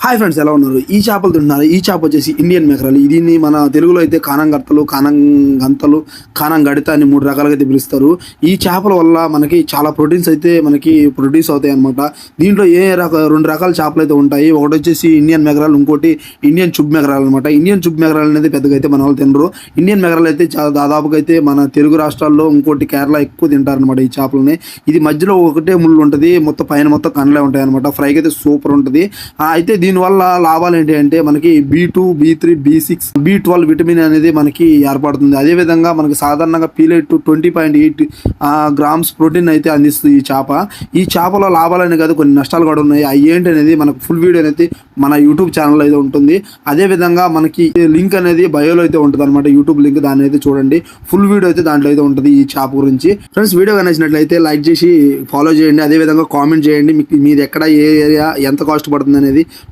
Hi friends, ఎలా ఉన్నారు? ఈ చేపలు తింటున్నారు. ఈ చేప వచ్చేసి ఇండియన్ మెకరల్. దీన్ని మన తెలుగులో అయితే కానంగర్తలు, కానంగంతలు, కానంగడిత అని 3 రకాలుగా అయితే పిలుస్తారు. ఈ చేపల వల్ల మనకి చాలా ప్రోటీన్స్ అయితే మనకి ప్రొడ్యూస్ అవుతాయి అనమాట. దీంట్లో 2 రకాల చేపలు అయితే ఉంటాయి. ఒకటి వచ్చేసి ఇండియన్ మెకరల్, ఇంకోటి ఇండియన్ చుబ్ మెకరల్ అనమాట. ఇండియన్ చుబ్ మెకరల్ అనేది పెద్దగా అయితే మన వాళ్ళు తినరు. ఇండియన్ మెకరల్ అయితే చాలా దాదాపుగా అయితే మన తెలుగు రాష్ట్రాల్లో, ఇంకోటి కేరళ ఎక్కువ తింటారనమాట ఈ చేపలని. ఇది మధ్యలో ఒకటే ముళ్ళు ఉంటుంది, మొత్తం పైన మొత్తం కండలే ఉంటాయి అనమాట. ఫ్రైకి అయితే సూపర్ ఉంటుంది. అయితే దీనివల్ల లాభాలు ఏంటి అంటే మనకి B2, B3, B6, B12 vitamin అనేది మనకి ఏర్పడుతుంది. అదేవిధంగా మనకి సాధారణంగా పీలేట్ 20.8 గ్రామ్స్ ప్రోటీన్ అయితే అందిస్తుంది ఈ చేపలో లాభాలనే కాదు, కొన్ని నష్టాలు కూడా ఉన్నాయి. అవి ఏంటి అనేది మనకు ఫుల్ వీడియో అనేది మన యూట్యూబ్ ఛానల్లో అయితే ఉంటుంది. అదేవిధంగా మనకి లింక్ అనేది బయోలో అయితే ఉంటుంది అనమాట, యూట్యూబ్ లింక్. దాన్ని అయితే చూడండి, ఫుల్ వీడియో అయితే దాంట్లో అయితే ఉంటుంది ఈ చేప గురించి. ఫ్రెండ్స్, వీడియో నచ్చినట్లయితే లైక్ చేసి ఫాలో చేయండి. అదేవిధంగా కామెంట్ చేయండి, మీది ఎక్కడ, ఏ ఏరియా, ఎంత కాస్ట్ పడుతుంది అనేది